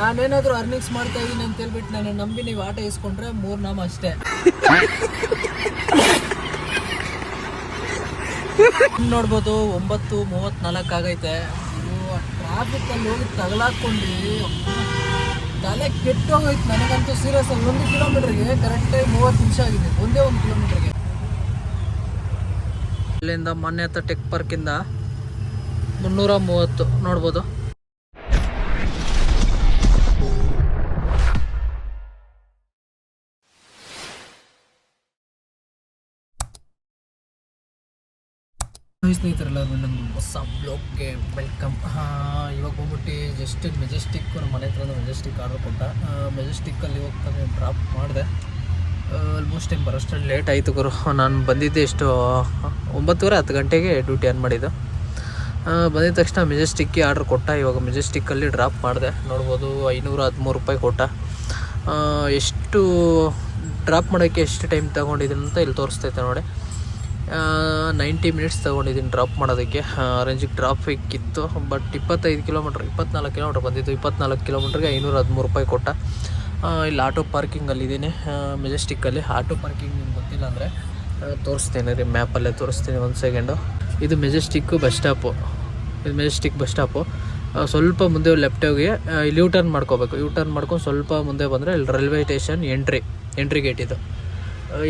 ನಾನೇನಾದರೂ ಅರ್ನಿಂಗ್ಸ್ ಮಾಡ್ತಾ ಇದ್ದೀನಿ ಅಂತ ಹೇಳ್ಬಿಟ್ಟು ನಾನು ನಂಬಿ ನೀವು ಆಟೋ ಇಸ್ಕೊಂಡ್ರೆ 3 ನಾಮ ಅಷ್ಟೇ. ನೋಡ್ಬೋದು 9:34 ಆಗೈತೆ. ಟ್ರಾಫಿಕಲ್ಲಿ ಹೋಗಿ ತಗಲಾಕೊಂಡು ತಲೆ ಕೆಟ್ಟೋಗೈತೆ ನನಗಂತೂ ಸೀರಿಯಸ್ ಆಗಿ. 1 ಕಿಲೋಮೀಟರ್ಗೆ ಕರೆಕ್ಟಾಗಿ 30 ನಿಮಿಷ ಆಗಿದೆ, ಒಂದೇ 1 ಕಿಲೋಮೀಟರ್ಗೆ. ಇಲ್ಲಿಂದ ಮೊನ್ನೆ ಹತ್ತ ಟೆಕ್ ಪಾರ್ಕಿಂದ 330 ನೋಡ್ಬೋದು. ಸ್ನೇಹಿತರೆಲ್ಲ ನನ್ನೊಂದು ಹೊಸ ಬ್ಲಾಗ್ಗೆ ವೆಲ್ಕಮ್. ಇವಾಗ ಹೋಗ್ಬಿಟ್ಟು ಜಸ್ಟ್ ಮೆಜೆಸ್ಟಿಕ್ ನಮ್ಮ ಮನೆ ಹತ್ರ ಮೆಜೆಸ್ಟಿಕ್ ಆರ್ಡರ್ ಕೊಟ್ಟ. ಮೆಜೆಸ್ಟಿಕ್ಕಲ್ಲಿ ಹೋಗ್ತಾನೆ ಡ್ರಾಪ್ ಮಾಡಿದೆ. ಆಲ್ಮೋಸ್ಟ್ ಟೈಮ್ ಬರೋಷ್ಟರಲ್ಲಿ ಲೇಟ್ ಆಯಿತು ಗುರು. ನಾನು ಬಂದಿದ್ದೆ ಎಷ್ಟು 9:30-10 ಗಂಟೆಗೆ ಡ್ಯೂಟಿ ಆನ್ ಮಾಡಿದ್ದು. ಬಂದಿದ್ದ ತಕ್ಷಣ ಮೆಜೆಸ್ಟಿಕ್ಗೆ ಆರ್ಡ್ರ್ ಕೊಟ್ಟ. ಇವಾಗ ಮೆಜೆಸ್ಟಿಕ್ಕಲ್ಲಿ ಡ್ರಾಪ್ ಮಾಡಿದೆ. ನೋಡ್ಬೋದು 513 ರೂಪಾಯಿ ಕೊಟ್ಟ. ಎಷ್ಟು ಡ್ರಾಪ್ ಮಾಡೋಕ್ಕೆ ಎಷ್ಟು ಟೈಮ್ ತೊಗೊಂಡಿದ್ದೀನಿ ಅಂತ ಇಲ್ಲಿ ತೋರಿಸ್ತೈತೆ ನೋಡಿ. 90 ಮಿನಿಟ್ಸ್ ತೊಗೊಂಡಿದ್ದೀನಿ ಡ್ರಾಪ್ ಮಾಡೋದಕ್ಕೆ. ರೇಂಜಿಗೆ ಟ್ರಾಫಿಕ್ ಇತ್ತು. ಬಟ್ 24 ಕಿಲೋಮೀಟ್ರ್ ಬಂದಿದ್ದು. 24 ಕಿಲೋಮೀಟ್ರಿಗೆ 513 ರೂಪಾಯಿ ಕೊಟ್ಟ. ಇಲ್ಲಿ ಆಟೋ ಪಾರ್ಕಿಂಗಲ್ಲಿದ್ದೀನಿ ಮೆಜೆಸ್ಟಿಕ್ಕಲ್ಲಿ. ಆಟೋ ಪಾರ್ಕಿಂಗ್ ನಿಮ್ಗೆ ಗೊತ್ತಿಲ್ಲ ಅಂದರೆ ತೋರಿಸ್ತೀನಿ ರೀ, ಮ್ಯಾಪಲ್ಲೇ ತೋರಿಸ್ತೀನಿ. 1 ಸೆಕೆಂಡು. ಇದು ಮೆಜೆಸ್ಟಿಕ್ಕು ಬಸ್ ಸ್ಟಾಪು. ಇದು ಮೆಜೆಸ್ಟಿಕ್ ಬಸ್ ಸ್ಟಾಪು. ಸ್ವಲ್ಪ ಮುಂದೆ ಲೆಫ್ಟ್ ಹೋಗಿ ಇಲ್ಲಿ ಯೂ ಟರ್ನ್ ಮಾಡ್ಕೋಬೇಕು. ಯೂ ಟರ್ನ್ ಮಾಡ್ಕೊಂಡು ಸ್ವಲ್ಪ ಮುಂದೆ ಬಂದರೆ ಇಲ್ಲಿ ರೈಲ್ವೆ ಸ್ಟೇಷನ್ ಎಂಟ್ರಿ ಗೇಟ್ ಇದು.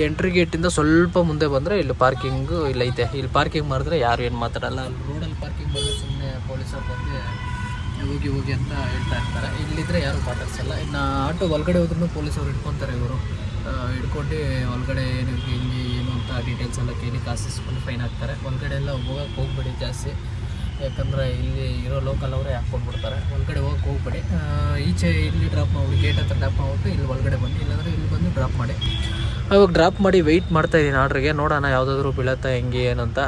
ಎಂಟ್ರಿ ಗೇಟಿಂದ ಸ್ವಲ್ಪ ಮುಂದೆ ಬಂದರೆ ಇಲ್ಲಿ ಪಾರ್ಕಿಂಗು ಇಲ್ಲೈತೆ. ಇಲ್ಲಿ ಪಾರ್ಕಿಂಗ್ ಮಾಡಿದ್ರೆ ಯಾರು ಏನು ಮಾತಾಡಲ್ಲ. ಅಲ್ಲಿ ರೋಡಲ್ಲಿ ಪಾರ್ಕಿಂಗ್ ಮಾಡಿದ್ರೆ ಸುಮ್ಮನೆ ಪೊಲೀಸರು ಬಂದು ಹೋಗಿ ಅಂತ ಹೇಳ್ತಾ ಇರ್ತಾರೆ. ಇಲ್ಲಿದ್ದರೆ ಯಾರು ಮಾತಾಡ್ಸಲ್ಲ. ಇನ್ನು ಆಟೋ ಒಳಗಡೆ ಹೋದ್ರೂ ಪೊಲೀಸವ್ರು ಹಿಡ್ಕೊತಾರೆ. ಇವರು ಹಿಡ್ಕೊಂಡು ಒಳಗಡೆ ಹಿಂಗೆ ಏನು ಅಂತ ಡೀಟೇಲ್ಸ್ ಎಲ್ಲ ಕೇಳಿ ಕಾಸು ಇಸ್ಕೊಂಡು ಫೈನ್ ಹಾಕ್ತಾರೆ. ಒಳಗಡೆ ಎಲ್ಲ ಹೋಗ್ಬೇಡಿ ಜಾಸ್ತಿ, ಯಾಕಂದರೆ ಇಲ್ಲಿ ಇರೋ ಲೋಕಲ್ ಅವರೇ ಹಾಕ್ಕೊಂಡ್ಬಿಡ್ತಾರೆ. ಒಳಗಡೆ ಹೋಗ್ಬೇಡಿ. ಈಚೆ ಇಲ್ಲಿ ಡ್ರಾಪ್ ಮಾಡಿ, ಗೇಟ್ ಹತ್ರ ಡ್ರಾಪ್ ಮಾಡ್ಬಿಟ್ಟು ಇಲ್ಲಿ ಒಳಗಡೆ ಬನ್ನಿ, ಇಲ್ಲಾಂದರೆ ಇಲ್ಲಿ ಬಂದು ಡ್ರಾಪ್ ಮಾಡಿ. ಇವಾಗ ಡ್ರಾಪ್ ಮಾಡಿ ವೆಯ್ಟ್ ಮಾಡ್ತಾಯಿದ್ದೀನಿ ಆರ್ಡ್ರಿಗೆ. ನೋಡೋಣ ಯಾವುದಾದ್ರೂ ಬೀಳತ್ತಾ ಹೆಂಗೆ ಏನಂತ.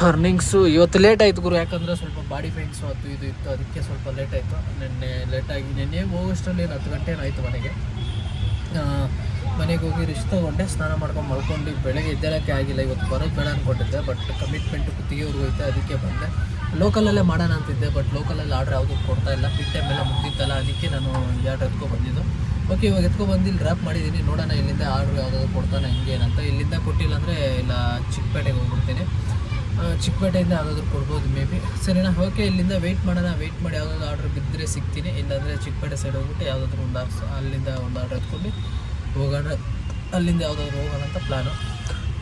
ಅರ್ನಿಂಗ್ಸು ಇವತ್ತು ಲೇಟ್ ಆಯಿತು ಗುರು, ಯಾಕಂದರೆ ಸ್ವಲ್ಪ ಬಾಡಿ ಪೇನ್ಸು ಅದು ಇದು ಇತ್ತು, ಅದಕ್ಕೆ ಸ್ವಲ್ಪ ಲೇಟ್ ಆಯಿತು. ನೆನ್ನೆ ಹೋಗೋಷ್ಟರಲ್ಲಿ 10 ಗಂಟೆ ಆಯಿತು ಮನೆಗೆ. ಮನೆಗೆ ಹೋಗಿ ರೆಸ್ಟ್ ತೊಗೊಂಡೆ, ಸ್ನಾನ ಮಾಡ್ಕೊಂಡು ಮಲ್ಕೊಂಡು ಬೆಳಗ್ಗೆ ಎದ್ದೇಳೋಕ್ಕೆ ಆಗಿಲ್ಲ. ಇವತ್ತು ಬರೋದು ಬೇಡ ಅಂದ್ಕೊಂಡಿದ್ದೆ, ಬಟ್ ಕಮಿಟ್ಮೆಂಟು ಕುತ್ತಿಗೆವರೆಗೂ ಐತೆ, ಅದಕ್ಕೆ ಬಂದೆ. ಲೋಕಲಲ್ಲೇ ಮಾಡೋಣ ಅಂತಿದ್ದೆ, ಬಟ್ ಲೋಕಲಲ್ಲಿ ಆರ್ಡ್ರ್ ಯಾವುದೂ ಕೊಡ್ತಾಯಿಲ್ಲ. ಪಿಕ್ ಟೈಮ್ ಎಲ್ಲ ಮುಗ್ದಿತ್ತಲ್ಲ, ಅದಕ್ಕೆ ನಾನು ಯಾರು ಎತ್ಕೊಬಂದಿದ್ದು. ಓಕೆ, ಇವಾಗ ಎತ್ಕೊಬಂದು ಇಲ್ಲಿ ಡ್ರಾಪ್ ಮಾಡಿದ್ದೀನಿ. ನೋಡೋಣ ಇಲ್ಲಿಂದ ಆರ್ಡ್ರ್ ಯಾವುದಾದ್ರು ಕೊಡ್ತಾನೆ ಹೆಂಗೆ ಏನಂತ. ಇಲ್ಲಿಂದ ಕೊಟ್ಟಿಲ್ಲ ಅಂದರೆ ಇಲ್ಲ ಚಿಕ್ಕಪೇಟೆಗೆ ಹೋಗ್ಬಿಡ್ತೀನಿ. ಚಿಕ್ಕಪೇಟೆಯಿಂದ ಯಾವುದಾದ್ರು ಕೊಡ್ಬೋದು ಮೇ ಬಿ. ಸರಿನಾ? ಓಕೆ, ಇಲ್ಲಿಂದ ವೆಯ್ಟ್ ಮಾಡೋಣ. ವೆಯ್ಟ್ ಮಾಡಿ ಯಾವುದಾದ್ರು ಆರ್ಡ್ರ್ ಬಿದ್ದರೆ ಸಿಗ್ತೀನಿ, ಇಲ್ಲಾಂದರೆ ಚಿಕ್ಕಪೇಟೆ ಸೈಡ್ ಹೋಗ್ಬಿಟ್ಟು ಯಾವುದಾದ್ರೂ ಅಲ್ಲಿಂದ ಒಂದು ಆರ್ಡ್ರ್ ಎತ್ಕೊಂಡು ಹೋಗೋಣ. ಅಲ್ಲಿಂದ ಯಾವುದಾದ್ರು ಹೋಗೋಣ ಅಂತ ಪ್ಲ್ಯಾನು.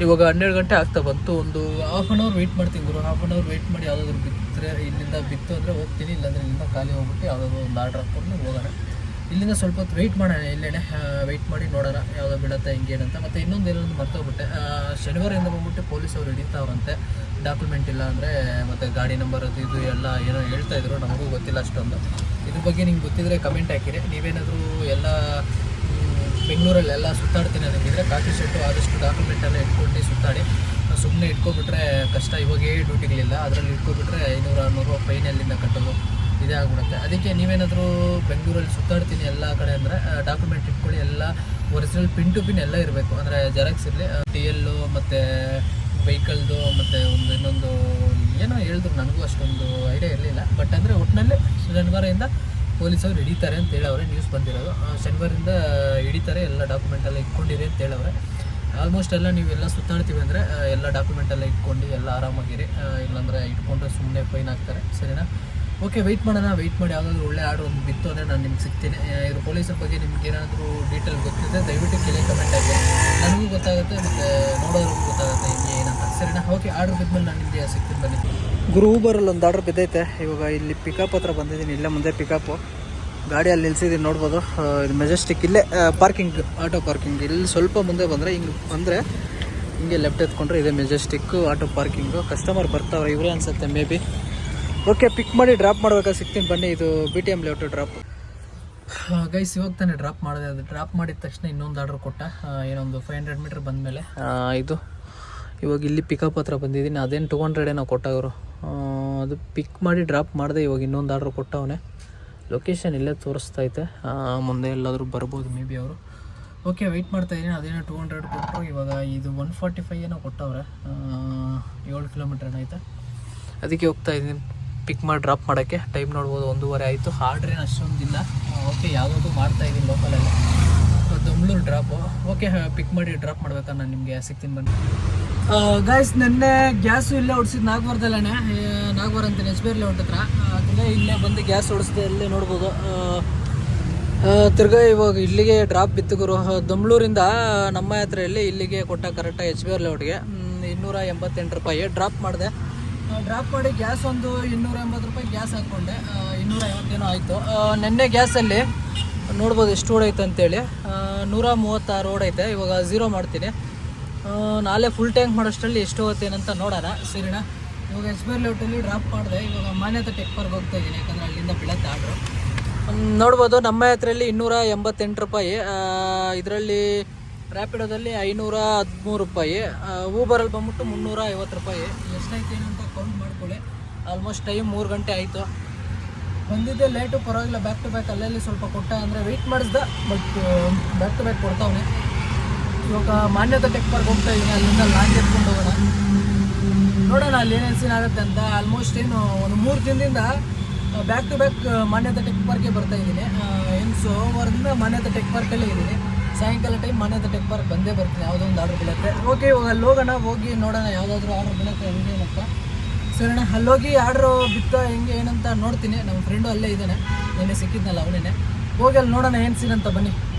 ಇವಾಗ 12 ಗಂಟೆ ಆಗ್ತಾ ಬಂತು. ಒಂದು ಹಾಫ್ ಆನ್ ಅವರ್ ವೆಯ್ಟ್ ಮಾಡ್ತೀನಿ ಗುರು. ಹಾಫ್ ಆನ್ ಅವರ್ ವೆಯ್ಟ್ ಮಾಡಿ ಯಾವುದಾದ್ರು ಬಿದ್ದರೆ, ಇಲ್ಲಿಂದ ಬಿತ್ತು ಅಂದರೆ ಹೋಗ್ತೀನಿ, ಇಲ್ಲಾಂದರೆ ಇಲ್ಲಿಂದ ಖಾಲಿ ಹೋಗ್ಬಿಟ್ಟು ಯಾವುದಾದ್ರು ಒಂದು ಆರ್ಡ್ರ್ ಹಾಕ್ಕೊಂಡು ಹೋಗೋಣ. ಇಲ್ಲಿಂದ ಸ್ವಲ್ಪ ಹೊತ್ತು ವೆಯ್ಟ್ ಮಾಡೋಣ, ಇಲ್ಲೇ ವೆಯ್ಟ್ ಮಾಡಿ ನೋಡೋಣ ಯಾವುದೋ ಬೀಳುತ್ತೆ ಹಿಂಗೇನಂತ. ಮತ್ತು ಇನ್ನೊಂದು ಮರ್ತೋಗ್ಬಿಟ್ಟೆ, ಶನಿವಾರದಿಂದ ಬಂದ್ಬಿಟ್ಟು ಪೊಲೀಸವ್ರು ಹಿಡಿತಾವ್ರಂತೆ ಡಾಕ್ಯುಮೆಂಟ್ ಇಲ್ಲ ಅಂದರೆ. ಮತ್ತು ಗಾಡಿ ನಂಬರ್ ಅದು ಇದು ಎಲ್ಲ ಏನೋ ಹೇಳ್ತಾಯಿದ್ರು, ನಮಗೂ ಗೊತ್ತಿಲ್ಲ ಅಷ್ಟೊಂದು. ಇದ್ರ ಬಗ್ಗೆ ನಿಮ್ಗೆ ಗೊತ್ತಿದ್ದರೆ ಕಮೆಂಟ್ ಹಾಕಿರಿ. ನೀವೇನಾದರೂ ಎಲ್ಲ ಬೆಂಗಳೂರಲ್ಲೆಲ್ಲ ಸುತ್ತಾಡ್ತೀನಿ ಅನ್ನೋಂಗಿದ್ರೆ ಕಾಕಿ ಶರ್ಟು ಆದಷ್ಟು ಡಾಕ್ಯುಮೆಂಟೆಲ್ಲ ಇಟ್ಕೊಂಡು ಸುತ್ತಾಡಿ. ಸುಮ್ಮನೆ ಇಟ್ಕೊಬಿಟ್ರೆ ಕಷ್ಟ. ಇವಾಗೇ ಡ್ಯೂಟಿಗಳಿಲ್ಲ, ಅದರಲ್ಲಿ ಇಟ್ಕೊಬಿಟ್ರೆ 500-600 ಫೈನ್ ಅಲ್ಲಿಂದ ಕಟ್ಟೋದು ಇದೇ ಆಗ್ಬಿಡುತ್ತೆ. ಅದಕ್ಕೆ ನೀವೇನಾದರೂ ಬೆಂಗಳೂರಲ್ಲಿ ಸುತ್ತಾಡ್ತೀನಿ ಎಲ್ಲ ಕಡೆ ಅಂದರೆ ಡಾಕ್ಯುಮೆಂಟ್ ಇಟ್ಕೊಳ್ಳಿ. ಎಲ್ಲ ಒರಿಜಿನಲ್ ಪಿನ್ ಟು ಪಿನ್ ಎಲ್ಲ ಇರಬೇಕು. ಅಂದರೆ ಜೆರಾಕ್ಸ್ ಇರಲಿ, TL ಮತ್ತು ವೆಹಿಕಲ್ದು, ಮತ್ತು ಇನ್ನೊಂದು ಏನೋ ಹೇಳಿದ್ರು, ನನಗೂ ಅಷ್ಟೊಂದು ಐಡಿಯಾ ಇರಲಿಲ್ಲ. ಬಟ್ ಅಂದರೆ ಒಟ್ಟಿನಲ್ಲಿ ಶನಿವಾರದಿಂದ ಪೊಲೀಸವ್ರು ಹಿಡಿತಾರೆ ಅಂತ ಹೇಳವ್ರೆ. ನ್ಯೂಸ್ ಬಂದಿರೋದು ಶನಿವಾರದಿಂದ ಹಿಡಿತಾರೆ, ಎಲ್ಲ ಡಾಕ್ಯುಮೆಂಟೆಲ್ಲ ಇಟ್ಕೊಂಡಿರಿ ಅಂತ ಹೇಳವ್ರೆ. ಆಲ್ಮೋಸ್ಟ್ ಎಲ್ಲ ನೀವೆಲ್ಲ ಸುತ್ತಾಡ್ತೀವಿ ಅಂದರೆ ಎಲ್ಲ ಡಾಕ್ಯುಮೆಂಟೆಲ್ಲ ಇಟ್ಕೊಂಡು ಎಲ್ಲ ಆರಾಮಾಗಿರಿ. ಇಲ್ಲಾಂದರೆ ಇಟ್ಕೊಂಡ್ರೆ ಸುಮ್ಮನೆ ಫೈನ್ ಹಾಕ್ತಾರೆ. ಸರಿನಾ? ಓಕೆ, ವೆಯ್ಟ್ ಮಾಡೋಣ. ವೆಯ್ಟ್ ಮಾಡಿ ಯಾವುದಾದ್ರೂ ಒಳ್ಳೆ ಆರ್ಡ್ರ್ ಒಂದು ಬಿತ್ತು ಅಂದರೆ ನಾನು ನಿಮ್ಗೆ ಸಿಗ್ತೀನಿ. ಇದ್ರ ಪೊಲೀಸರ ಬಗ್ಗೆ ನಿಮ್ಗೆ ಏನಾದರೂ ಡೀಟೇಲ್ ಗೊತ್ತಿದೆ ದಯವಿಟ್ಟು ಕೆಳಗೆ ಕಮೆಂಟ್ ಹಾಕಿ. ನನಗೂ ಗೊತ್ತಾಗುತ್ತೆ, ಮತ್ತು ನೋಡೋರಿಗೂ ಗೊತ್ತಾಗುತ್ತೆ ಹಿಂಗೆ ಏನಂತ. ಸರಿನಾ? ಓಕೆ, ಆರ್ಡ್ರ್ ಬಿದ್ಮೇಲೆ ನಾನು ನಿಮಗೆ ಸಿಗ್ತೀನಿ ಬನ್ನಿ. ಗುರು ಊಬರಲ್ಲಿ ಒಂದು ಆರ್ಡ್ರ್ ಬಿದ್ದೈತೆ. ಇವಾಗ ಇಲ್ಲಿ ಪಿಕಪ್ ಹತ್ರ ಬಂದಿದ್ದೀನಿ. ಇಲ್ಲೇ ಮುಂದೆ ಪಿಕಪ್ಪು ಗಾಡಿಯಲ್ಲಿ ನಿಲ್ಸಿದ್ದೀನಿ, ನೋಡ್ಬೋದು. ಇದು ಮೆಜೆಸ್ಟಿಕ್ ಇಲ್ಲೇ ಪಾರ್ಕಿಂಗ್, ಆಟೋ ಪಾರ್ಕಿಂಗ್. ಇಲ್ಲಿ ಸ್ವಲ್ಪ ಮುಂದೆ ಬಂದರೆ ಹಿಂಗೆ ಬಂದರೆ ಹಿಂಗೆ ಲೆಫ್ಟ್ ಎತ್ಕೊಂಡ್ರೆ ಇದೆ ಮೆಜೆಸ್ಟಿಕ್ಕು ಆಟೋ ಪಾರ್ಕಿಂಗು. ಕಸ್ಟಮರ್ ಬರ್ತಾವ್ರೆ, ಇವರೇ ಅನಿಸುತ್ತೆ ಮೇ ಬಿ. ಓಕೆ, ಪಿಕ್ ಮಾಡಿ ಡ್ರಾಪ್ ಮಾಡ್ಬೇಕಾದ್ರೆ ಸಿಗ್ತೀನಿ ಬನ್ನಿ. ಇದು BTM ಲೇಔಟ್ ಡ್ರಾಪ್. ಗೈಸ್ ಇವಾಗ ತಾನೇ ಡ್ರಾಪ್ ಮಾಡಿದೆ. ಅದು ಡ್ರಾಪ್ ಮಾಡಿದ ತಕ್ಷಣ ಇನ್ನೊಂದು ಆರ್ಡ್ರ್ ಕೊಟ್ಟ. ಏನೊಂದು 500 ಮೀಟ್ರ್ ಬಂದಮೇಲೆ ಇದು ಇವಾಗ ಇಲ್ಲಿ ಪಿಕಪ್ ಹತ್ರ ಬಂದಿದ್ದೀನಿ. ಅದೇನು 200 ಏನೋ ಕೊಟ್ಟವರು. ಅದು ಪಿಕ್ ಮಾಡಿ ಡ್ರಾಪ್ ಮಾಡಿದೆ. ಇವಾಗ ಇನ್ನೊಂದು ಆರ್ಡ್ರ್ ಕೊಟ್ಟವನೇ. ಲೊಕೇಶನ್ ಇಲ್ಲೇ ತೋರಿಸ್ತೈತೆ. ಮುಂದೆ ಎಲ್ಲಾದರೂ ಬರ್ಬೋದು ಮೇ ಬಿ ಅವರು. ಓಕೆ, ವೆಯ್ಟ್ ಮಾಡ್ತಾಯಿದ್ದೀನಿ. ಅದೇನೋ 200 ಕೊಟ್ಟರು. ಇವಾಗ ಇದು 145 ಏನೋ ಕೊಟ್ಟವ್ರೆ. 7 ಕಿಲೋಮೀಟ್ರ್ ಏನೈತೆ, ಅದಕ್ಕೆ ಹೋಗ್ತಾಯಿದ್ದೀನಿ. ಪಿಕ್ ಮಾಡಿ ಡ್ರಾಪ್ ಮಾಡೋಕ್ಕೆ. ಟೈಮ್ ನೋಡ್ಬೋದು 1:30 ಆಯಿತು. ಆರ್ಡ್ರೇನು ಅಷ್ಟೊಂದಿಲ್ಲ. ಓಕೆ, ಯಾವುದಾದ್ರು ಮಾಡ್ತಾಯಿದ್ದೀನಿ ಲೋಕಲಲ್ಲಿ. ದಮ್ಳೂರು ಡ್ರಾಪು. ಓಕೆ, ಪಿಕ್ ಮಾಡಿ ಡ್ರಾಪ್ ಮಾಡ್ಬೇಕಾ, ನಾನು ನಿಮಗೆ ಸಿಗ್ತೀನಿ ಬನ್ನಿ. ಗೈಸ್, ನೆನ್ನೆ ಗ್ಯಾಸು ಇಲ್ಲೇ ಹೊಡ್ಸಿದ್ದು ನಾಗವಾರದಲ್ಲೇ. ನಾಗವಾರ ಅಂತೀನಿ, ಎಚ್ ಬಿ ಆರ್ ಲೇಔಟ್ ಹತ್ರ. ಅದಲ್ಲೇ ಇಲ್ಲೇ ಬಂದು ಗ್ಯಾಸ್ ಹೊಡಿಸಿದೆ, ಇಲ್ಲೇ ನೋಡ್ಬೋದು. ತಿರ್ಗಾ ಇವಾಗ ಇಲ್ಲಿಗೆ ಡ್ರಾಪ್ ಬಿತ್ತು ಗುರು. ದಮ್ಳೂರಿಂದ ನಮ್ಮ ಯಾತ್ರೆಯಲ್ಲಿ ಇಲ್ಲಿಗೆ ಕೊಟ್ಟ ಕರೆಕ್ಟಾಗಿ ಎಚ್ ಬಿ ಆರ್ ಲೇಔಟ್ಗೆ 288 ರೂಪಾಯಿ ಡ್ರಾಪ್ ಮಾಡಿದೆ. ಡ್ರಾಪ್ ಮಾಡಿ ಗ್ಯಾಸ್ ಒಂದು 280 ರೂಪಾಯಿ ಗ್ಯಾಸ್ ಹಾಕ್ಕೊಂಡೆ. 250 ಆಯಿತು. ನೆನ್ನೆ ಗ್ಯಾಸಲ್ಲಿ ನೋಡ್ಬೋದು ಎಷ್ಟು ಓಡೈತೆ ಅಂತೇಳಿ. 136 ಓಡೈತೆ. ಇವಾಗ 0 ಮಾಡ್ತೀನಿ. ನಾಳೆ ಫುಲ್ ಟ್ಯಾಂಕ್ ಮಾಡೋಷ್ಟರಲ್ಲಿ ಎಷ್ಟು ಹೋಗುತ್ತೇನಂತ ನೋಡೋಣ. ಸರಿನಾ? ಇವಾಗ ಎಚ್ ಬಿ ಆರ್ ಲೇಔಟಲ್ಲಿ ಡ್ರಾಪ್ ಮಾಡಿದೆ. ಇವಾಗ ಮಾನ್ಯತೆ ಟೆಕ್ ಪಾರ್ಕ್ ಹೋಗ್ತಾ ಇದ್ದೀನಿ, ಯಾಕಂದರೆ ಅಲ್ಲಿಂದ ಬೀಳತ್ತೆ ಆರ್ಡ್ರು. ನೋಡ್ಬೋದು ನಮ್ಮ ಯಾತ್ರೆಯಲ್ಲಿ 288 ರೂಪಾಯಿ. ಇದರಲ್ಲಿ ರ್ಯಾಪಿಡೋದಲ್ಲಿ 513 ರೂಪಾಯಿ. ಊಬರಲ್ಲಿ ಬಂದ್ಬಿಟ್ಟು 350 ರೂಪಾಯಿ. ಎಷ್ಟಾಯ್ತು ಏನು ಅಂತ ಕೌಂಟ್ ಮಾಡ್ಕೊಳ್ಳಿ. ಆಲ್ಮೋಸ್ಟ್ ಟೈಮ್ 3 ಗಂಟೆ ಆಯಿತು. ಬಂದಿದ್ದೆ ಲೇಟು, ಪರವಾಗಿಲ್ಲ. ಬ್ಯಾಕ್ ಟು ಬ್ಯಾಕ್ ಅಲ್ಲಲ್ಲಿ ಸ್ವಲ್ಪ ಕೊಟ್ಟ, ಅಂದರೆ ವೆಯ್ಟ್ ಮಾಡಿಸ್ದೆ. ಬಟ್ ಬ್ಯಾಕ್ ಟು ಬ್ಯಾಕ್ ಕೊಡ್ತಾವನೆ. ಇವಾಗ ಮಾನ್ಯತೆ ಟೆಕ್ ಪಾರ್ಕ್ ಹೋಗ್ತಾ ಇದ್ದೀನಿ. ಅಲ್ಲಿಂದ ಲಾಂಚ್ ಎತ್ಕೊಂಡು ಹೋಗೋಣ, ನೋಡೋಣ ಅಲ್ಲಿ ಏನೇನು ಸೀನ್ ಆಗುತ್ತೆ ಅಂತ. ಆಲ್ಮೋಸ್ಟ್ ಏನು ಒಂದು 3 ದಿನದಿಂದ ಬ್ಯಾಕ್ ಟು ಬ್ಯಾಕ್ ಮಾನ್ಯತೆ ಟೆಕ್ ಪಾರ್ಕ್ಗೆ ಬರ್ತಾ ಇದ್ದೀನಿ. ಏನು ಸೋಮವಾರದಿಂದ ಮಾನ್ಯತೆ ಟೆಕ್ ಪಾರ್ಕಲ್ಲೇ ಇದ್ದೀನಿ. ಸಾಯಂಕಾಲ ಟೈಮ್ ಮಾನ್ಯತೆ ಟೆಕ್ ಪಾರ್ಕ್ ಬಂದೇ ಬರ್ತೀನಿ, ಯಾವುದೋ ಒಂದು ಆರ್ಡ್ರ್ ಬೀಳುತ್ತೆ. ಓಕೆ, ಇವಾಗ ಅಲ್ಲಿ ಹೋಗೋಣ, ಹೋಗಿ ನೋಡೋಣ ಯಾವುದಾದ್ರೂ ಆರ್ಡ್ರ್ ಬೀಳುತ್ತೆ ಹೆಂಗೆ ಏನಂತ. ಸರಿನಾ? ಅಲ್ಲೋಗಿ ಆರ್ಡ್ರು ಬಿತ್ತ ಹೆಂಗೆ ಏನಂತ ನೋಡ್ತೀನಿ. ನಮ್ಮ ಫ್ರೆಂಡು ಅಲ್ಲೇ ಇದ್ದಾನೆ, ನೆನ್ನೆ ಸಿಕ್ಕಿದ್ನಲ್ಲ ಅವನೇ. ಹೋಗಿ ಅಲ್ಲಿ ನೋಡೋಣ ಏನು ಸೀನ್ ಅಂತ ಬನ್ನಿ.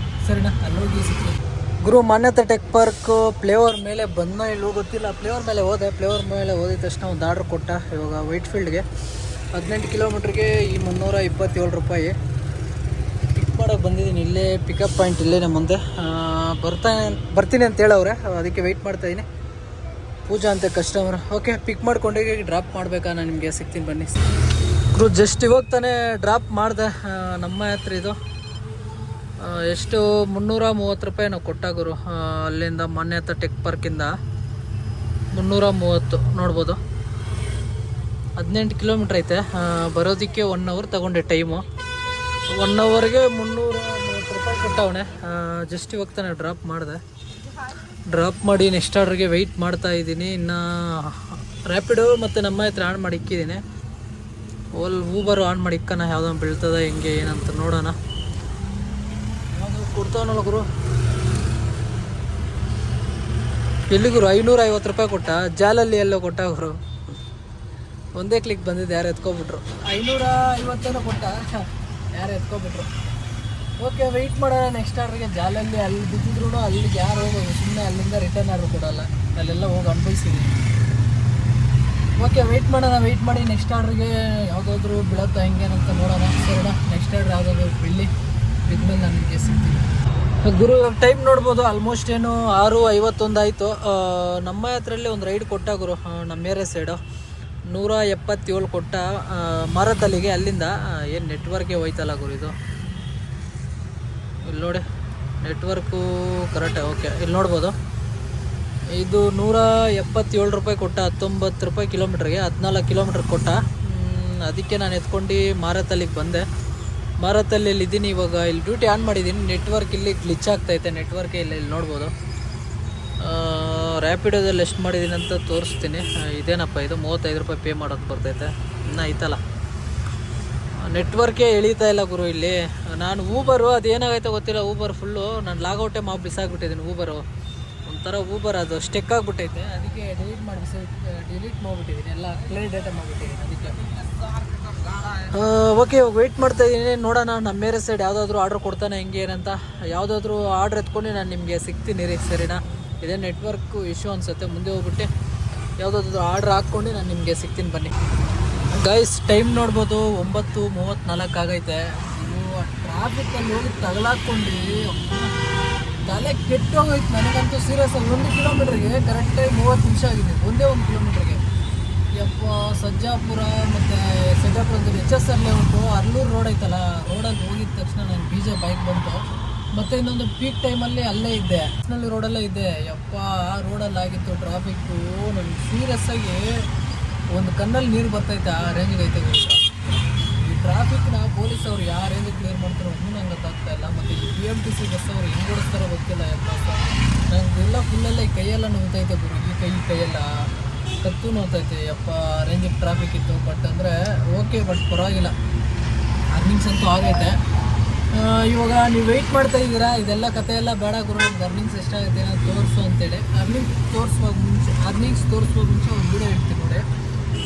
ಸರಿನಾ? ಅಲ್ಲೋಗಿ ಸಿಕ್ತೀನಿ ಗುರು. ಮಾನ್ಯತೆ ಟೆಕ್ ಪಾರ್ಕ್ ಫ್ಲೇವರ್ ಮೇಲೆ ಬಂದ ಇಲ್ಲೂ ಗೊತ್ತಿಲ್ಲ. ಫ್ಲೇವರ್ ಮೇಲೆ ಹೋದೆ. ಫ್ಲೇವರ್ ಮೇಲೆ ಹೋದಿದ ತಕ್ಷಣ ಒಂದು ಆರ್ಡ್ರ್ ಕೊಟ್ಟ. ಇವಾಗ ವೈಟ್ ಫೀಲ್ಡ್ಗೆ 18 ಕಿಲೋಮೀಟ್ರಿಗೆ ಈ 327 ರೂಪಾಯಿ. ಪಿಕ್ ಮಾಡೋಕ್ಕೆ ಬಂದಿದ್ದೀನಿ. ಇಲ್ಲೇ ಪಿಕಪ್ ಪಾಯಿಂಟ್ ಇಲ್ಲೇ ನಮ್ಮ ಮುಂದೆ. ಬರ್ತೀನಿ ಅಂತ ಹೇಳವ್ರೆ, ಅದಕ್ಕೆ ವೆಯ್ಟ್ ಮಾಡ್ತಾಯಿದ್ದೀನಿ. ಪೂಜಾ ಅಂತ ಕಸ್ಟಮರ್. ಓಕೆ, ಪಿಕ್ ಮಾಡ್ಕೊಂಡೋಗಿ ಡ್ರಾಪ್ ಮಾಡಬೇಕಾ, ನಾನು ನಿಮಗೆ ಸಿಗ್ತೀನಿ ಬನ್ನಿ ಗುರು. ಜಸ್ಟ್ ಇವಾಗ ತಾನೇ ಡ್ರಾಪ್ ಮಾಡಿದೆ. ನಮ್ಮ ಯಾತ್ರೆ ಇದು ಎಷ್ಟು 330 ರೂಪಾಯಿ ನಾವು ಕೊಟ್ಟ ಗುರು. ಅಲ್ಲಿಂದ ಮಾನ್ಯತೆ ಟೆಕ್ ಪಾರ್ಕಿಂದ 330 ನೋಡ್ಬೋದು. 18 ಕಿಲೋಮೀಟ್ರ್ ಐತೆ. ಬರೋದಕ್ಕೆ 1 ಅವರ್ ತಗೊಂಡೆ ಟೈಮು. 1 ಅವರ್ಗೆ 330 ರೂಪಾಯಿ ಕೊಟ್ಟವನೆ. ಜಸ್ಟ್ ಇವಾಗ ತಾನೇ ಡ್ರಾಪ್ ಮಾಡಿದೆ. ಡ್ರಾಪ್ ಮಾಡಿ ನೆಕ್ಸ್ಟ್ ಆರ್ಡ್ರಿಗೆ ವೆಯ್ಟ್ ಮಾಡ್ತಾ ಇದ್ದೀನಿ. ಇನ್ನು ರ್ಯಾಪಿಡೋ ಮತ್ತು ನಮ್ಮ ಹತ್ರ ಆನ್ ಮಾಡಿ ಇಕ್ಕಿದ್ದೀನಿ. ಊಬರು ಆನ್ ಮಾಡಿ ಇಕ್ಕನ, ಯಾವುದೋ ಬೀಳ್ತದೆ ಹೆಂಗೆ ಏನಂತ ನೋಡೋಣ. ಯಾವುದು ಕೊಡ್ತಾವನಲ್ಲ ಗುರು. ಎಲ್ಲಿ ಗುರು? 550 ರೂಪಾಯಿ ಕೊಟ್ಟ. ಜಾಲಲ್ಲಿ ಎಲ್ಲೋ ಕೊಟ್ಟ ಗುರು. ಒಂದೇ ಕ್ಲಿಕ್ ಬಂದಿದ್ದು, ಯಾರು ಎತ್ಕೊಬಿಟ್ರು. 550 ಕೊಟ್ಟ, ಯಾರು ಎತ್ಕೊಬಿಟ್ರು. ಓಕೆ, ವೆಯ್ಟ್ ಮಾಡೋಣ ನೆಕ್ಸ್ಟ್ ಆರ್ಡ್ರಿಗೆ. ಜಾಲಲ್ಲಿ ಅಲ್ಲಿ ಬಿದ್ದಿದ್ರು ಅಲ್ಲಿಗೆ ಯಾರು ಹೋಗೋದು, ಸುಮ್ಮನೆ ಅಲ್ಲಿಂದ ರಿಟರ್ನ್ ಆರ್ಡ್ರು ಕೊಡೋಲ್ಲ. ಅಲ್ಲೆಲ್ಲ ಹೋಗಿ ಅನುಭವಿಸಿದ್ದೀನಿ. ಓಕೆ, ವೆಯ್ಟ್ ಮಾಡೋಣ. ವೆಯ್ಟ್ ಮಾಡಿ ನೆಕ್ಸ್ಟ್ ಆರ್ಡ್ರಿಗೆ ಯಾವುದಾದ್ರೂ ಬೀಳುತ್ತಾ ಹೆಂಗೇನಂತ ನೋಡೋಣ. ಸರಿನಾ? ನೆಕ್ಸ್ಟ್ ಆರ್ಡ್ರ್ ಯಾವುದಾದ್ರು ಬಿದ್ಮೇಲೆ ನಾನು ನಿಮಗೆ ಸಿಗ್ತೀನಿ ಗುರು. ಟೈಮ್ ನೋಡ್ಬೋದು. ಆಲ್ಮೋಸ್ಟ್ ಏನು 6:51 ಆಯಿತು. ನಮ್ಮ ಯಾತ್ರೆಯಲ್ಲಿ ಒಂದು ರೈಡ್ ಕೊಟ್ಟ ಗುರು, ನಮ್ಮ ಏರಿಯಾ ಸೈಡು 177 ಕೊಟ್ಟ. ಮಾರತಲ್ಲಿಗೆ ಅಲ್ಲಿಂದ ಏನು ನೆಟ್ವರ್ಕ್ಗೆ ಹೋಯ್ತಲ್ಲ ಗುರು ಇದು. ಇಲ್ಲಿ ನೋಡಿ, ನೆಟ್ವರ್ಕು ಕರೆಕ್ಟ್. ಓಕೆ, ಇಲ್ಲಿ ನೋಡ್ಬೋದು. ಇದು 177 ರೂಪಾಯಿ ಕೊಟ್ಟ. 19 ರೂಪಾಯಿ ಕಿಲೋಮೀಟ್ರಿಗೆ, 14 ಕಿಲೋಮೀಟ್ರ್ ಕೊಟ್ಟ. ಅದಕ್ಕೆ ನಾನು ಎತ್ಕೊಂಡು ಮಾರತಲ್ಲಿಗೆ ಬಂದೆ. ಮಾರತಲ್ಲಿಯಲ್ಲಿ ಇದ್ದೀನಿ ಇವಾಗ. ಇಲ್ಲಿ ಡ್ಯೂಟಿ ಆನ್ ಮಾಡಿದ್ದೀನಿ. ನೆಟ್ವರ್ಕ್ ಇಲ್ಲಿ ಗ್ಲಿಚ್ ಆಗ್ತೈತೆ. ನೆಟ್ವರ್ಕೇ ಇಲ್ಲ. ಇಲ್ಲಿ ನೋಡ್ಬೋದು. ರ್ಯಾಪಿಡೋದಲ್ಲಿ ಎಷ್ಟು ಮಾಡಿದ್ದೀನಿ ಅಂತ ತೋರಿಸ್ತೀನಿ. ಇದೇನಪ್ಪ ಇದು 35 ರೂಪಾಯಿ ಪೇ ಮಾಡೋದು ಬರ್ತೈತೆ. ಇನ್ನೂ ಐತಲ್ಲ, ನೆಟ್ವರ್ಕೇ ಎಳೀತಾ ಇಲ್ಲ ಗುರು ಇಲ್ಲಿ. ನಾನು ಊಬರು ಅದೇನಾಗೈತೆ ಗೊತ್ತಿಲ್ಲ. ಊಬರ್ ಫುಲ್ಲು ನಾನು ಲಾಗೌಟೇ ಮಾಡಿ ಬಿಸಾಕ್ಬಿಟ್ಟಿದ್ದೀನಿ. ಊಬರು ಒಂಥರ ಊಬರ್ ಅದು ಸ್ಟೆಕ್ ಆಗಿಬಿಟ್ಟೈತೆ. ಅದಕ್ಕೆ ಡಿಲೀಟ್ ಮಾಡಿಬಿಟ್ಟಿದ್ದೀನಿ. ಎಲ್ಲ ಕ್ಲಿಯರ್ ಡೇಟಾ ಮಾಡಿಬಿಟ್ಟಿದ್ದೀನಿ. ಅದಕ್ಕೆ ಓಕೆ, ಇವಾಗ ವೆಯ್ಟ್ ಮಾಡ್ತಾಯಿದ್ದೀನಿ. ನೋಡೋಣ ನಮ್ಮ ಏರಿಯಾ ಸೈಡ್ ಯಾವುದಾದ್ರೂ ಆರ್ಡ್ರ್ ಕೊಡ್ತಾನೆ ಹೆಂಗೆ ಏನಂತ. ಯಾವುದಾದ್ರೂ ಆರ್ಡ್ರ್ ಎತ್ಕೊಂಡು ನಾನು ನಿಮಗೆ ಸಿಗ್ತೀನಿ ರೀ. ಸರಿನಾ? ಇದೇ ನೆಟ್ವರ್ಕು ಇಶ್ಯೂ ಅನಿಸುತ್ತೆ. ಮುಂದೆ ಹೋಗ್ಬಿಟ್ಟು ಯಾವುದಾದ್ರೂ ಆರ್ಡ್ರ್ ಹಾಕ್ಕೊಂಡು ನಾನು ನಿಮಗೆ ಸಿಗ್ತೀನಿ ಬನ್ನಿ ಗೈಸ್. ಟೈಮ್ ನೋಡ್ಬೋದು 9:34 ಆಗೈತೆ. ಟ್ರಾಫಿಕಲ್ಲಿ ಹೋಗಿ ತಗಲಾಕೊಂಡು ತಲೆ ಕೆಟ್ಟೋಗೋಯ್ತು ನನಗಂತೂ. ಸೀರಿಯಸ್ ಆಗಿ 1 ಕಿಲೋಮೀಟ್ರಿಗೆ ಕರೆಕ್ಟಾಗಿ 30 ನಿಮಿಷ ಆಗಿದೆ. ಒಂದೇ 1 ಕಿಲೋಮೀಟ್ರಿಗೆ. ಯಪ್ಪ, ಸಜ್ಜಾಪುರ ಮತ್ತು ಸಜ್ಜಾಪುರ HSR ಲೇಔಟು ಅರ್ಲೂರು ರೋಡ್ ಐತಲ್ಲ, ರೋಡಲ್ಲಿ ಹೋಗಿದ ತಕ್ಷಣ ನಾನು ಬೀಜ ಬೈಕ್ ಬಂತು. ಮತ್ತು ಇನ್ನೊಂದು ಪೀಕ್ ಟೈಮಲ್ಲಿ ಅಲ್ಲೇ ಇದ್ದೆ, ನಲ್ಲಿ ರೋಡಲ್ಲೇ ಇದ್ದೆ. ಯಪ್ಪ, ಆ ರೋಡಲ್ಲಿ ಆಗಿತ್ತು ಟ್ರಾಫಿಕ್ಕು. ನನಗೆ ಸೀರಿಯಸ್ ಆಗಿ ಒಂದು ಕಣ್ಣಲ್ಲಿ ನೀರು ಬರ್ತೈತೆ, ಆ ರೇಂಜಿಗೆ ಐತೆ. ಈ ಟ್ರಾಫಿಕ್ನ ಪೊಲೀಸ್ ಅವ್ರು ಯಾವ ರೇಂಜಿಗೆ ಕ್ಲಿಯರ್ ಮಾಡ್ತಾರೋ ಇನ್ನೂ ನಂಗೆ ಗೊತ್ತಾಗ್ತಾ ಇಲ್ಲ. ಮತ್ತು ಈ BMTC ಬಸ್ ಅವ್ರು ಹೆಂಗೆ ಓಡಿಸ್ತಾರೋ ಗೊತ್ತಿಲ್ಲ. ಯಪ್ಪ, ನನಗೆಲ್ಲ ಫುಲ್ಲೆಲ್ಲ ಈ ಕೈಯೆಲ್ಲ ನೋವ್ತೈತೆ ಗುರು. ಈ ಕೈಯೆಲ್ಲ ಕತ್ತು ನೋತೈತೆ ಯಪ್ಪ, ರೇಂಜಿಗೆ ಟ್ರಾಫಿಕ್ ಇತ್ತು. ಬಟ್ ಅಂದರೆ ಓಕೆ, ಬಟ್ ಪರವಾಗಿಲ್ಲ, ಅರ್ನಿಂಗ್ಸ್ ಅಂತೂ ಆಗೈತೆ. ಇವಾಗ ನೀವು ವೆಯ್ಟ್ ಮಾಡ್ತಾ ಇದ್ದೀರಾ, ಇದೆಲ್ಲ ಕತೆ ಎಲ್ಲ ಬೇಡ ಗುರು, ನಮ್ಗೆ ಅರ್ನಿಂಗ್ಸ್ ಎಷ್ಟಾಗುತ್ತೆ ನಾನು ತೋರಿಸು ಅಂತೇಳಿ. ಅರ್ನಿಂಗ್ಸ್ ತೋರಿಸುವಾಗ ಮುಂಚೆ ಒಂದು ವಿಡಿಯೋ ಹೇಳ್ತೀನಿ ನೋಡಿ,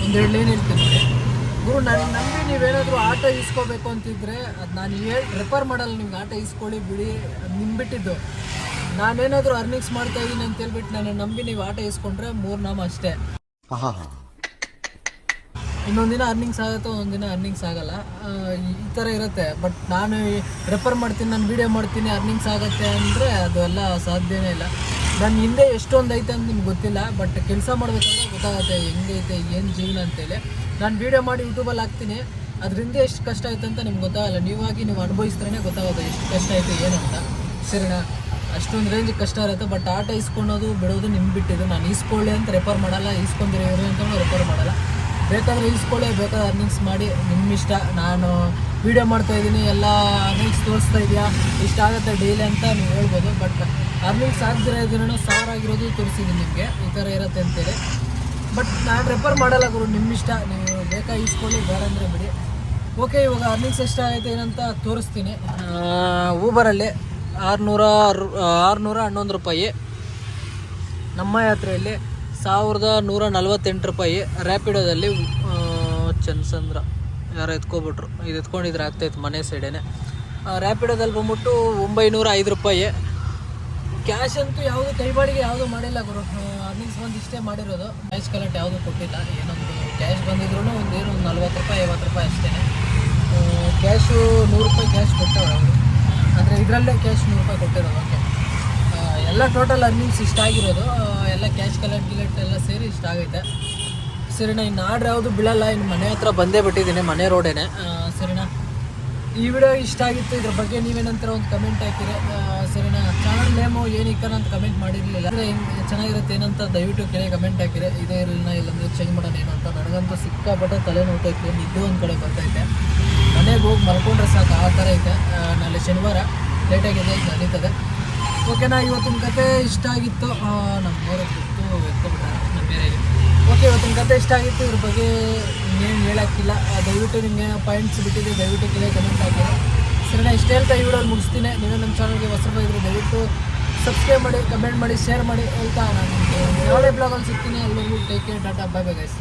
ಒಂದೆರಡು ಲೈನ್ ಹೇಳ್ತೀನಿ ನೋಡಿ. ಗುರು ನನಗೆ ನಂಬಿ ನೀವೇನಾದರೂ ಆಟೋ ಇಸ್ಕೋಬೇಕು ಅಂತಿದ್ರೆ ಅದು ನಾನು ರೆಫರ್ ಮಾಡಲ್ಲ, ನಿಮ್ಗೆ ಆಟೋ ಇಸ್ಕೊಳ್ಳಿ ಬಿಡಿ, ಅದು ನಿಮ್ಮ ಬಿಟ್ಟಿದ್ದು. ನಾನೇನಾದರೂ ಅರ್ನಿಂಗ್ಸ್ ಮಾಡ್ತಾಯಿದ್ದೀನಿ ಅಂತ ಹೇಳ್ಬಿಟ್ಟು ನಾನು ನಂಬಿ ನೀವು ಆಟೋ ಇಸ್ಕೊಂಡ್ರೆ 3 ನಾಮ ಅಷ್ಟೇ. ಇನ್ನೊಂದು ದಿನ ಅರ್ನಿಂಗ್ಸ್ ಆಗುತ್ತೆ, ಒಂದೊಂದು ದಿನ ಅರ್ನಿಂಗ್ಸ್ ಆಗಲ್ಲ, ಈ ಥರ ಇರುತ್ತೆ. ಬಟ್ ನಾನು ರೆಫರ್ ಮಾಡ್ತೀನಿ, ನಾನು ವೀಡಿಯೋ ಮಾಡ್ತೀನಿ, ಅರ್ನಿಂಗ್ಸ್ ಆಗುತ್ತೆ ಅಂದರೆ ಅದು ಎಲ್ಲ ಸಾಧ್ಯನೇ ಇಲ್ಲ. ನನ್ನ ಹಿಂದೆ ಎಷ್ಟೊಂದು ಐತೆ ಅಂತ ನಿಮ್ಗೆ ಗೊತ್ತಿಲ್ಲ, ಬಟ್ ಕೆಲಸ ಮಾಡಬೇಕಾದ್ರೆ ಗೊತ್ತಾಗುತ್ತೆ ಹೆಂಗೈತೆ ಏನು ಜೀವನ ಅಂತೇಳಿ. ನಾನು ವೀಡಿಯೋ ಮಾಡಿ ಯೂಟ್ಯೂಬಲ್ಲಿ ಹಾಕ್ತೀನಿ, ಅದರಿಂದ ಎಷ್ಟು ಕಷ್ಟ ಆಯ್ತು ಅಂತ ನಿಮ್ಗೆ ಗೊತ್ತಾಗಲ್ಲ. ನೀವು ಅನುಭವಿಸಿದ್ರೇ ಗೊತ್ತಾಗುತ್ತೆ ಎಷ್ಟು ಕಷ್ಟ ಆಯಿತು ಏನು ಅಂತ. ಸರಿನಾ? ಅಷ್ಟೊಂದು ರೇಂಜಿಗೆ ಕಷ್ಟ ಇರುತ್ತೆ. ಬಟ್ ಆಟೋ ಇಸ್ಕೊಳೋದು ಬಿಡೋದು ನಿಮ್ಗೆ ಬಿಟ್ಟಿದ್ದು. ನಾನು ಇಸ್ಕೊಳ್ಳಿ ಅಂತ ರೆಫರ್ ಮಾಡಲ್ಲ, ಇಸ್ಕೊಂಡಿರಿ ಇವರು ಅಂತಲೂ ರೆಫರ್ ಮಾಡಲ್ಲ. ಬೇಕಾದರೆ ಇಸ್ಕೊಳ್ಳಿ, ಬೇಕಾದ್ರೆ ಅರ್ನಿಂಗ್ಸ್ ಮಾಡಿ, ನಿಮ್ಮಿಷ್ಟ. ನಾನು ವೀಡಿಯೋ ಮಾಡ್ತಾಯಿದ್ದೀನಿ, ಎಲ್ಲ ಅರ್ನಿಂಗ್ಸ್ ತೋರಿಸ್ತಾ ಇದೆಯಾ, ಇಷ್ಟಾಗುತ್ತೆ ಡೈಲಿ ಅಂತ ನೀವು ಹೇಳ್ಬೋದು. ಬಟ್ ಅರ್ನಿಂಗ್ಸ್ ಆಗದಿರೋ ದಿನ 1000 ಆಗಿರೋದು ತೋರಿಸಿದ್ದೀನಿ ನಿಮಗೆ, ಈ ಥರ ಇರುತ್ತೆ ಅಂತೇಳಿ. ಬಟ್ ನಾನು ರೆಫರ್ ಮಾಡಲ್ಲ ಗುರು, ನಿಮ್ಮಿಷ್ಟ. ನೀವು ಬೇಕಾ ಇಸ್ಕೊಳ್ಳಿ, ಬೇಡ ಅಂದರೆ ಬಿಡಿ. ಓಕೆ, ಇವಾಗ ಅರ್ನಿಂಗ್ಸ್ ಎಷ್ಟಾಗೈತೆ ಏನಂತ ತೋರಿಸ್ತೀನಿ. ಊಬರಲ್ಲಿ 611 ರೂಪಾಯಿ, ನಮ್ಮ ಯಾತ್ರೆಯಲ್ಲಿ 1148 ರೂಪಾಯಿ, ರ್ಯಾಪಿಡೋದಲ್ಲಿ ಚನ್ಸಂದ್ರ ಯಾರೋ ಎತ್ಕೊಬಿಟ್ರು, ಇದು ಎತ್ಕೊಂಡಿದ್ರೆ ಆಗ್ತಾಯಿತ್ತು ಮನೆ ಸೈಡೇನೆ. ರ್ಯಾಪಿಡೋದಲ್ಲಿ ಬಂದ್ಬಿಟ್ಟು 905 ರೂಪಾಯಿ. ಕ್ಯಾಶ್ ಅಂತೂ ಯಾವುದು ಕೈಬಾಡಿಗೆ ಯಾವುದೂ ಮಾಡಿಲ್ಲ ಗುರು, ಅರ್ನಿಂಗ್ಸ್ ಬಂದು ಇಷ್ಟೇ ಮಾಡಿರೋದು. ಕ್ಯಾಶ್ ಕಲೆಕ್ಟ್ ಯಾವುದೂ ಕೊಟ್ಟಿಲ್ಲ. ಏನೊಂದು ಕ್ಯಾಶ್ ಬಂದಿದ್ರು ಒಂದು 40 ರೂಪಾಯಿ 50 ರೂಪಾಯಿ ಅಷ್ಟೇ. ಕ್ಯಾಶು 100 ರೂಪಾಯಿ ಕ್ಯಾಶ್ ಕೊಟ್ಟವ್ರು ಅವರು, ಅಂದರೆ ಇದರಲ್ಲೇ ಕ್ಯಾಶ್ 100 ರೂಪಾಯಿ ಕೊಟ್ಟಿರೋದು. ಓಕೆ, ಎಲ್ಲ ಟೋಟಲ್ ಅರ್ನಿಂಗ್ಸ್ ಇಷ್ಟ ಆಗಿರೋದು, ಎಲ್ಲ ಕ್ಯಾಶ್ ಕಲೆಕ್ಟ್ ಎಲ್ಲ ಸೇರಿ ಇಷ್ಟ ಆಗೈತೆ. ಸರಿನಾ? ಇನ್ನು ಆರ್ಡ್ರ್ ಯಾವುದು ಬೀಳಲ್ಲ, ಇನ್ನು ಮನೆ ಹತ್ರ ಬಂದೇ ಬಿಟ್ಟಿದ್ದೀನಿ, ಮನೆ ರೋಡೇನೆ. ಸರಿನಾ? ಈ ವಿಡಿಯೋ ಇಷ್ಟ ಆಗಿತ್ತು, ಇದ್ರ ಬಗ್ಗೆ ನೀವೇನಂತರ ಒಂದು ಕಮೆಂಟ್ ಹಾಕಿರಿ. ಸರಿನಾ? ಚಾನಲ್ ನೇಮು ಏನಕ್ಕೆ ಅಂತ ಕಮೆಂಟ್ ಮಾಡಿರಲಿಲ್ಲ, ಅಂದರೆ ಹೆಂಗೆ ಚೆನ್ನಾಗಿರುತ್ತೆ ಏನಂತ ದಯವಿಟ್ಟು ಕೇಳಿ ಕಮೆಂಟ್ ಹಾಕಿರಿ. ಇದೇ ಇರಲಿಲ್ಲ, ಇಲ್ಲಾಂದರೆ ಚೇಂಜ್ ಮಾಡೋಣ ಏನು ಅಂತ. ನನಗಂತೂ ಸಿಕ್ಕಾಪಟ್ಟೆ ತಲೆ ನೋಡ್ತೈತೆ, ನಿದ್ದೆ ಒಂದು ಕಡೆ ಬರ್ತೈತೆ, ಮನೆಗೆ ಹೋಗಿ ಮಲ್ಕೊಂಡ್ರೆ ಸಾಕು ಆ ಥರ ಐತೆ. ನಾಳೆ ಶನಿವಾರ ಲೇಟಾಗಿದೆ, ನಡೀತದೆ. ಓಕೆನಾ? ಇವತ್ತಿನ ಕತೆ ಇಷ್ಟ ಆಗಿತ್ತು. ನಮ್ಮೂರು ಬಿಟ್ಟು ಎತ್ಕೊಬಿಟ್ರೆ ನಮ್ಮ ಬೇರೆಗೆ. ಓಕೆ, ಇವತ್ತಿನ ಕತೆ ಇಷ್ಟ ಆಗಿತ್ತು, ಇದ್ರ ಬಗ್ಗೆ ಇನ್ನೇನು ಹೇಳೋಕ್ಕಿಲ್ಲ. ದಯವಿಟ್ಟು ನಿಮಗೆ ಪಾಯಿಂಟ್ಸ್ ಬಿಟ್ಟಿದೆ, ದಯವಿಟ್ಟು ಕೇಳಿ ಕಮೆಂಟ್ ಹಾಕಿರಿ. ಸರಿ, ನಾನು ಇಷ್ಟು ಹೇಳ್ತಾ ಈ ವಿಡಿಯೋ ಮುಗಿಸ್ತೀನಿ. ನೀವೇ ನಮ್ಮ ಚಾನಲ್ಗೆ ಹೊಸಬಾಗಿದ್ರೆ ದಯವಿಟ್ಟು ಸಬ್ಸ್ಕ್ರೈಬ್ ಮಾಡಿ, ಕಮೆಂಟ್ ಮಾಡಿ, ಶೇರ್ ಮಾಡಿ ಹೇಳ್ತಾ ನಾನು ನಾಳೆ ಬ್ಲಾಗಲ್ಲಿ ಸಿಗ್ತೀನಿ. ಎಲ್ಲರಿಗೂ take care, Tata, bye bye guys.